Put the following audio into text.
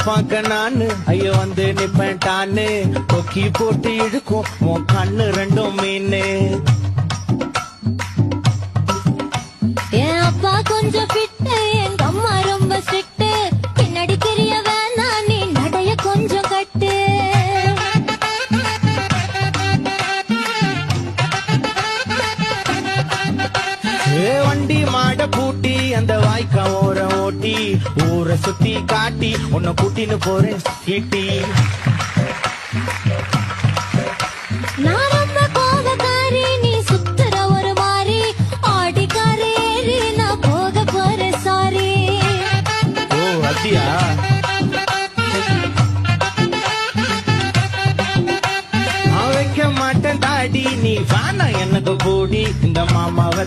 பார்க்க நானு ஐயோ வந்து நிப்பேன் டான்னு கொக்கி போட்டு இழுக்கும் உன் கண்ணு ரெண்டும் மீனு என் அப்பா கொஞ்சம் ஃபிட்டு எங்க அம்மா ரொம்ப ஸ்ட்ரிக்ட் பின்னாடி தெரிய வேணாம் நீ நடைய கொஞ்சம் கட்டு வண்டி மாட பூட்டி அந்த வாய்க்கா ஓரம் ஓட்டி ஊரை சுத்தி காட்டி உன்னை கூட்டின்னு போறேன் சீட்டி நான் ரொம்ப கோபக்காரி நீ சுத்துற ஒரு மாதிரி ஆடிக்காரி ஏறி நான் போக போறேன் சாரி ஓ அப்படியா நான் வைக்க மாட்டேன் தாடி நீ வானா எனக்கு போடி இந்த மாமாவை